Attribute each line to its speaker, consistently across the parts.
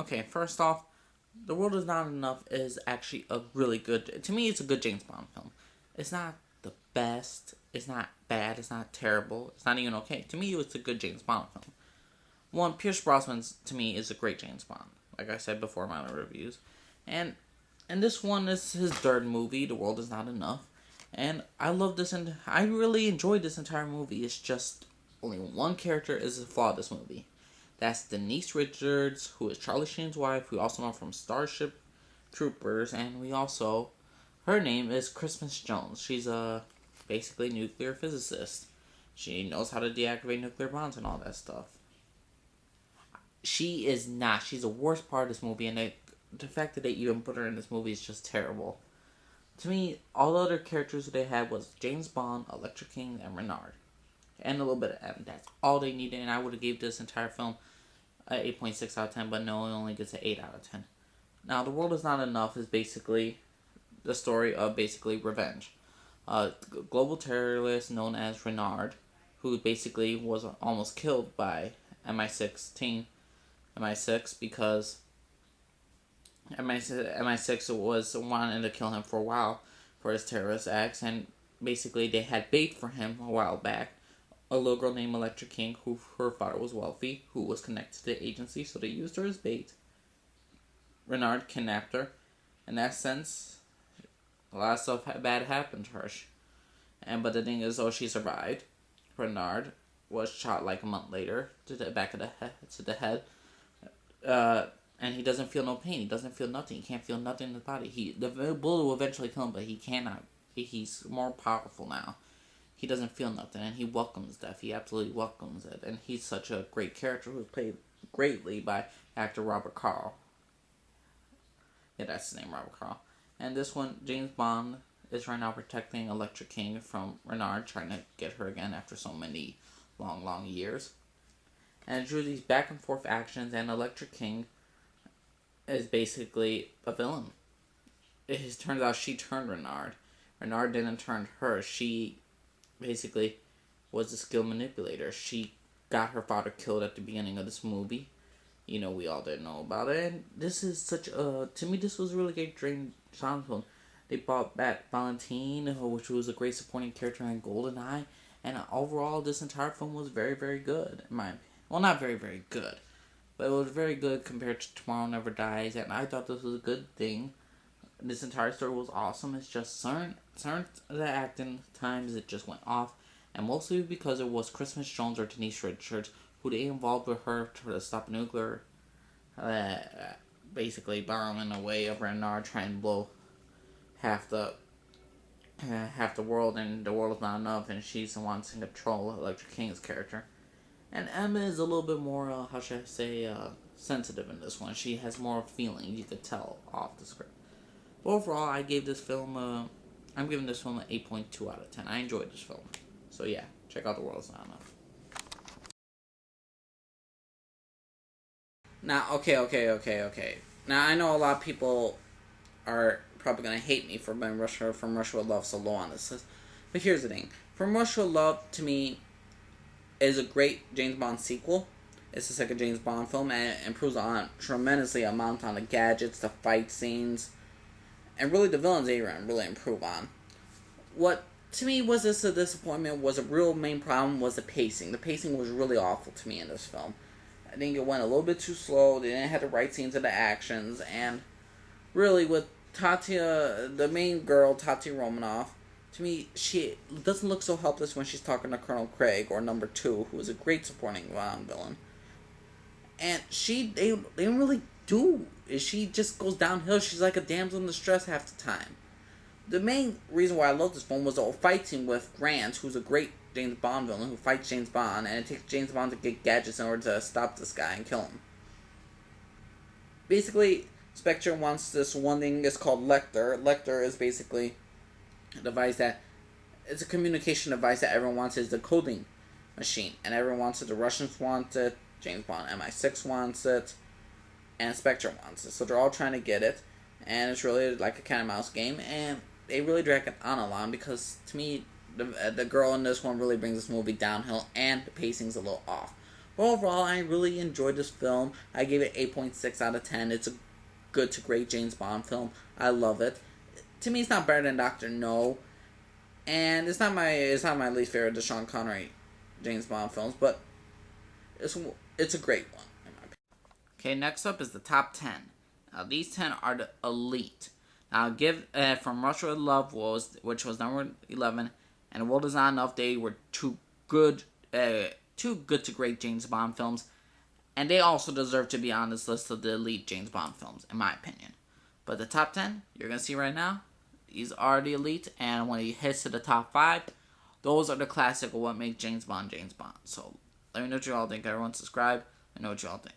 Speaker 1: Okay, first off, The World Is Not Enough is actually a really good. To me, it's a good James Bond film. It's not the best. It's not bad. It's not terrible. It's not even okay. To me, it's a good James Bond film. One, Pierce Brosnan to me is a great James Bond. Like I said before in my reviews, and this one is his third movie. The World Is Not Enough, and I love this and I really enjoyed this entire movie. It's just only one character is a flaw in this movie. That's Denise Richards, who is Charlie Sheen's wife. We also know from Starship Troopers, and we also her name is Christmas Jones. She's a basically nuclear physicist. She knows how to deactivate nuclear bombs and all that stuff. She is not. She's the worst part of this movie, and the fact that they even put her in this movie is just terrible. To me, all the other characters that they had was James Bond, Electric King, and Renard. And a little bit of M. That's all they needed, and I would have gave this entire film a 8.6 out of 10, but no, it only gets an 8 out of 10. Now, The World Is Not Enough is basically the story of basically revenge. A global terrorist known as Renard, who basically was almost killed by MI6 because MI6 was wanting to kill him for a while for his terrorist acts, and basically they had bait for him a while back. A little girl named Electric King, who her father was wealthy, who was connected to the agency, so they used her as bait. Renard kidnapped her. In that sense, a lot of stuff bad happened to her. But the thing is, though, she survived. Renard was shot like a month later to the back of the head. And he doesn't feel no pain. He doesn't feel nothing. He can't feel nothing in his body. The bullet will eventually kill him, but he cannot. He's more powerful now. He doesn't feel nothing, and he welcomes death. He absolutely welcomes it, and he's such a great character who's played greatly by actor Robert Carl. Yeah, that's his name, Robert Carl. And this one, James Bond is right now protecting Electric King from Renard, trying to get her again after so many long, long years. And through these back and forth actions, and Electric King is basically a villain. It turns out she turned Renard. Renard didn't turn her. She basically was a skilled manipulator. She got her father killed at the beginning of this movie. You know, we all didn't know about it. And this is such a... To me, this was a really great James Bond film. They brought back Valentine, which was a great supporting character in GoldenEye. And overall, this entire film was very, very good. In my opinion. Well, not very, very good. But it was very good compared to Tomorrow Never Dies. And I thought this was a good thing. This entire story was awesome. It's just certain the acting times it just went off, and mostly because it was Christmas Jones or Denise Richards who they involved with her to stop a nuclear, basically bomb in a way of Renard trying to blow half the world, and the world is not enough, and she's the one to control Electric King's character. And Emma is a little bit more, how should I say, sensitive in this one. She has more feeling, you could tell off the script. Overall, I gave this film I'm giving this film an 8.2 out of 10. I enjoyed this film. So yeah, check out The World Is Not Enough. Now, okay. Now, I know a lot of people are probably going to hate me for being From Russia with Love so low on this list. But here's the thing. From Russia with Love, to me, is a great James Bond sequel. It's the second James Bond film, and it improves on tremendously amount on the gadgets, the fight scenes, and really the villains they really improve on. What to me was this a disappointment was a real main problem was the pacing. The pacing was really awful to me in this film. I think it went a little bit too slow. They didn't have the right scenes of the actions, and really with Tatia, the main girl, Tatia Romanoff, to me, she doesn't look so helpless when she's talking to Colonel Craig or Number 2, who is a great supporting villain. And they don't really do. She just goes downhill. She's like a damsel in distress half the time. The main reason why I love this film was the fight scene with Grant, who's a great James Bond villain who fights James Bond, and it takes James Bond to get gadgets in order to stop this guy and kill him. Basically, Spectre wants this one thing. It's called Lecter. Lecter is basically a device that it's a communication device that everyone wants. Is the coding machine, and everyone wants it. The Russians want it. James Bond MI6 wants it, and Spectre wants it. So they're all trying to get it, and it's really like a cat and mouse game. And they really drag it on a lot because to me, the girl in this one really brings this movie downhill, and the pacing's a little off. But overall, I really enjoyed this film. I gave it 8.6 out of 10. It's a good to great James Bond film. I love it. To me, it's not better than Doctor No, and it's not my least favorite of the Sean Connery James Bond films, but it's a great one in my opinion. Okay, next up is the top 10. Now, these 10 are the elite. Now, give From Russia with Love which was number 11, and World Is Not Enough. They were two good to great James Bond films, and they also deserve to be on this list of the elite James Bond films, in my opinion. But the top 10 you're gonna see right now, these are the elite, and when he hits to the top 5, those are the classic of what makes James Bond James Bond. So let me know what you all think. Everyone subscribe. Let me know what you all think.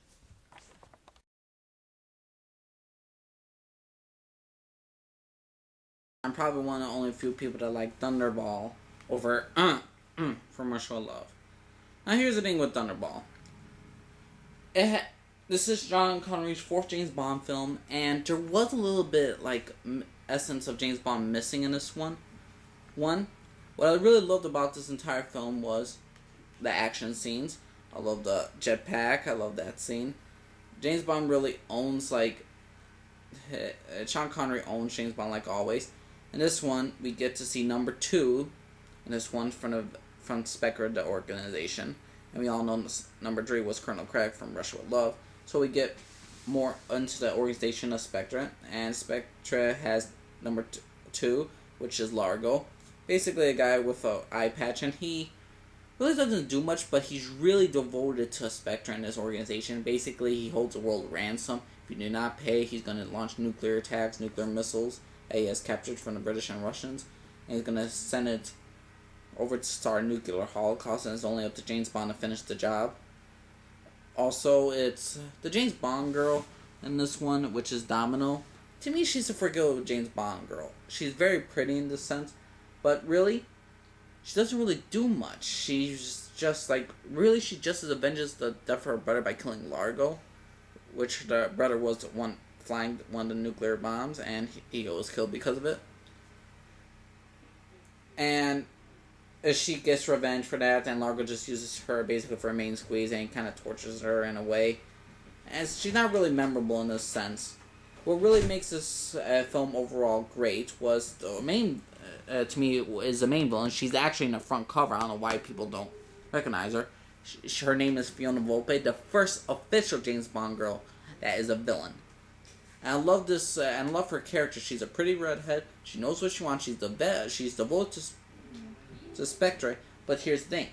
Speaker 1: I'm probably one of the only few people that like Thunderball over From Russia with Love. Now here's the thing with Thunderball. This is Sean Connery's fourth James Bond film, and there was a little bit like essence of James Bond missing in this one. What I really loved about this entire film was the action scenes. I love the jetpack. I love that scene. James Bond really owns Sean Connery owns James Bond like always. In this one, we get to see number 2 in this one from Spectre, the organization. And we all know number 3 was Colonel Craig from Russia with Love. So we get more into the organization of Spectre. And Spectre has number 2, which is Largo. Basically a guy with an eye patch. And he really doesn't do much, but he's really devoted to Spectre and this organization. Basically, he holds the world ransom. If you do not pay, he's going to launch nuclear attacks, nuclear missiles that he has captured from the British and Russians. And he's going to send it over to start a nuclear holocaust, and it's only up to James Bond to finish the job. Also, it's the James Bond girl in this one, which is Domino. To me, she's a forgettable James Bond girl. She's very pretty in this sense, but really, she doesn't really do much. She's just she just avenges the death of her brother by killing Largo, which the brother was the one flying one of the nuclear bombs, and he was killed because of it. And she gets revenge for that, and Largo just uses her basically for a main squeeze, and kind of tortures her in a way. And she's not really memorable in this sense. What really makes this film overall great was the main, to me, is the main villain. She's actually in the front cover. I don't know why people don't recognize her. Her name is Fiona Volpe, the first official James Bond girl that is a villain. And I love this, and I love her character. She's a pretty redhead. She knows what she wants. She's devoted to Spectre. But here's the thing.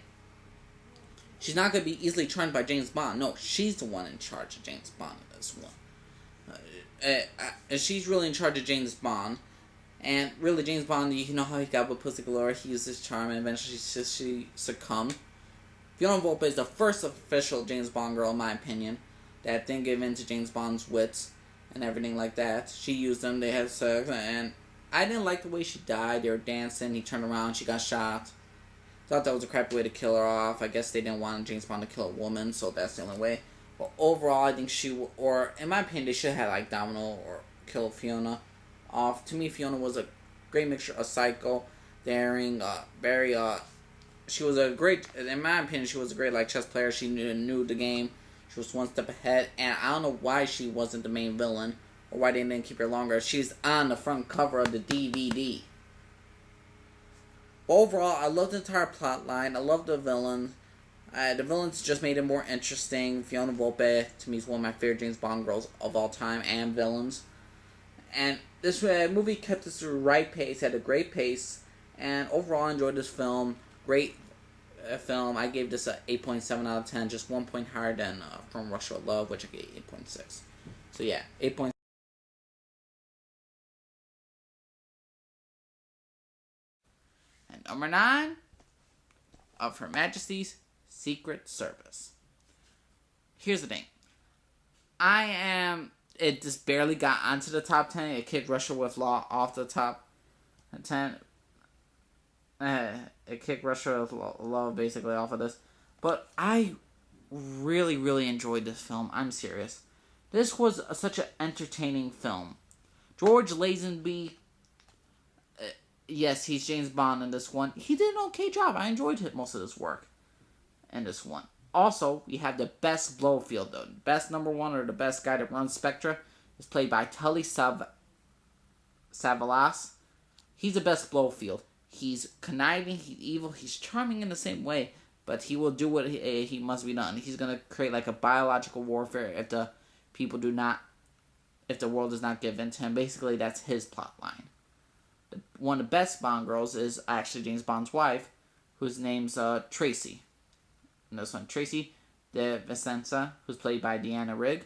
Speaker 1: She's not going to be easily charmed by James Bond. No, she's the one in charge of James Bond in this one. She's really in charge of James Bond. And really, James Bond, you know how he got with Pussy Galore. He used his charm, and eventually she succumbed. Fiona Volpe is the first official James Bond girl, in my opinion, that didn't give in to James Bond's wits and everything like that. She used them, they had sex, and I didn't like the way she died. They were dancing, he turned around, she got shot. Thought that was a crappy way to kill her off. I guess they didn't want James Bond to kill a woman, so that's the only way. But overall, I think in my opinion, they should have Domino or kill Fiona off. To me, Fiona was a great mixture of psycho, daring, she was a great, in my opinion, she was a great chess player. She knew the game. She was one step ahead, and I don't know why she wasn't the main villain, or why they didn't keep her longer. She's on the front cover of the DVD. But overall, I love the entire plot line. I love the villain. The villains just made it more interesting. Fiona Volpe, to me, is one of my favorite James Bond girls of all time, and villains. And this movie kept us at the right pace, had a great pace, and overall I enjoyed this film. Great film. I gave this a 8.7 out of 10, just 1 point higher than From Russia with Love, which I gave 8.6. So yeah, 8.6. And number 9 of Her Majesty's Secret Service. Here's the thing. It just barely got onto the top 10. It kicked Russia with Love off the top 10. It kicked Russia with Love basically off of this. But I really, really enjoyed this film. I'm serious. This was such an entertaining film. George Lazenby, yes, he's James Bond in this one. He did an okay job. I enjoyed most of his work in this one. Also, we have the best Blowfield, though. Best number one, or the best guy that runs Spectra, is played by Telly Savalas. He's the best Blowfield. He's conniving, he's evil, he's charming in the same way, but he will do what he must be done. He's going to create like a biological warfare if the world does not give in to him. Basically, that's his plot line. One of the best Bond girls is actually James Bond's wife, whose name's Tracy. And this one, Tracy de Vicenza, who's played by Deanna Rigg.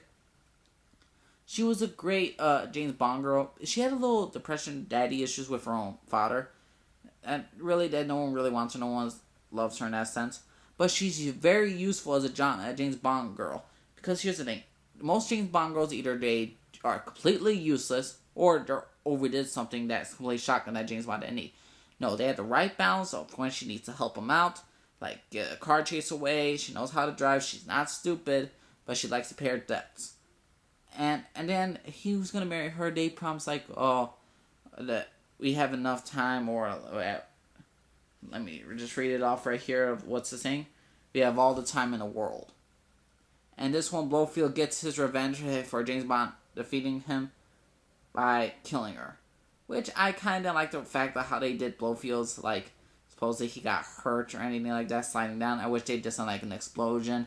Speaker 1: She was a great James Bond girl. She had a little depression, daddy issues with her own father. And really, that no one really wants her. No one loves her in that sense. But she's very useful as a James Bond girl. Because here's the thing. Most James Bond girls, either they are completely useless, or they overdid something that's completely shocking that James Bond didn't need. No, they have the right balance of when she needs to help him out. Like, get a car chase away. She knows how to drive. She's not stupid. But she likes to pay her debts. And then he was going to marry her. They promised, like, that we have enough time, or let me just read it off right here of what's the saying. We have all the time in the world. And this one, Blofeld gets his revenge for James Bond defeating him by killing her. Which I kind of like the fact of how they did Blofeld's, like, supposedly he got hurt or anything like that sliding down. I wish they did something like an explosion.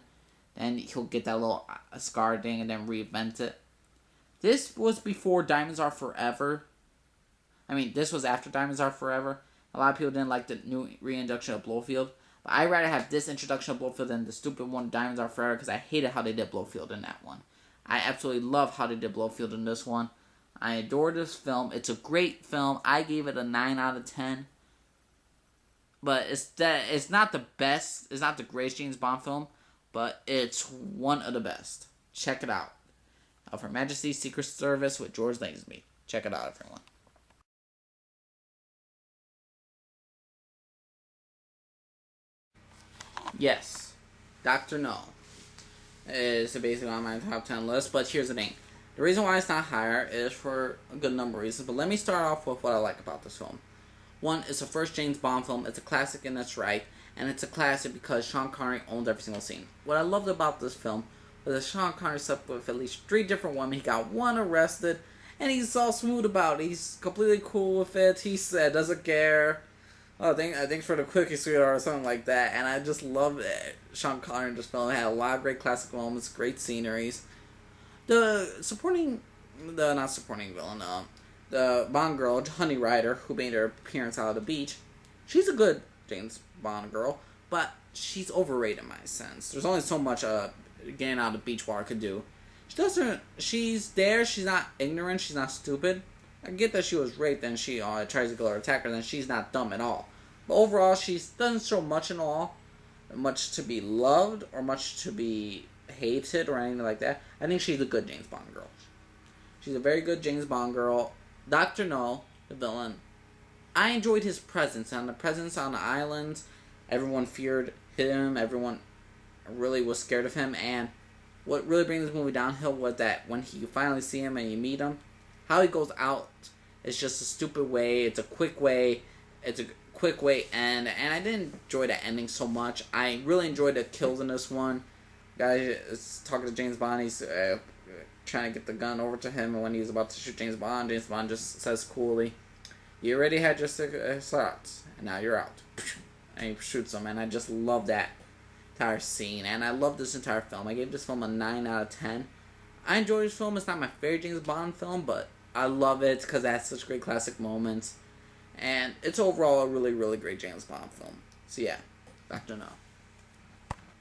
Speaker 1: Then he'll get that little scar thing and then reinvent it. This was before Diamonds Are Forever. I mean, this was after Diamonds Are Forever. A lot of people didn't like the new reintroduction of Blofeld. But I'd rather have this introduction of Blofeld than the stupid one, Diamonds Are Forever, because I hated how they did Blofeld in that one. I absolutely love how they did Blofeld in this one. I adore this film. It's a great film. I gave it a 9 out of 10. But it's not the best. It's not the greatest James Bond film. But it's one of the best. Check it out. Her Majesty's Secret Service with George Lazenby. Check it out, everyone. Yes, Dr. No is basically on my top 10 list, but here's the thing. The reason why it's not higher is for a good number of reasons, but let me start off with what I like about this film. One, it's the first James Bond film. It's a classic in its right, and it's a classic because Sean Connery owned every single scene. What I loved about this film was that Sean Connery slept with at least 3 different women. He got 1 arrested, and he's all smooth about it. He's completely cool with it. He said, doesn't care. Oh, thanks for the quickie, sweetheart, or something like that. And I just love it. Sean Connery in this film. It had a lot of great classic moments, great sceneries. The not supporting villain, the Bond girl, Honey Rider, who made her appearance out of the beach, she's a good James Bond girl, but she's overrated in my sense. There's only so much getting out of the beach water could do. She's there, she's not ignorant, she's not stupid. I get that she was raped and she tries to kill her attacker, then she's not dumb at all. But overall, she doesn't show much in all, much to be loved or much to be hated or anything like that. I think she's a good James Bond girl. She's a very good James Bond girl. Dr. No, the villain, I enjoyed his presence. And the presence on the island, everyone feared him. Everyone really was scared of him. And what really brings this movie downhill was that when you finally see him and you meet him, how he goes out is just a stupid way. It's a quick way. It's a quick way end. And I didn't enjoy the ending so much. I really enjoyed the kills in this one. Guy is talking to James Bond. He's trying to get the gun over to him. And when he's about to shoot James Bond just says coolly, "You already had your 6 shots. And now you're out." And he shoots him. And I just love that entire scene. And I love this entire film. I gave this film a 9 out of 10. I enjoy this film. It's not my favorite James Bond film, but I love it because it has such great classic moments. And it's overall a really, really great James Bond film. So yeah, Dr. No.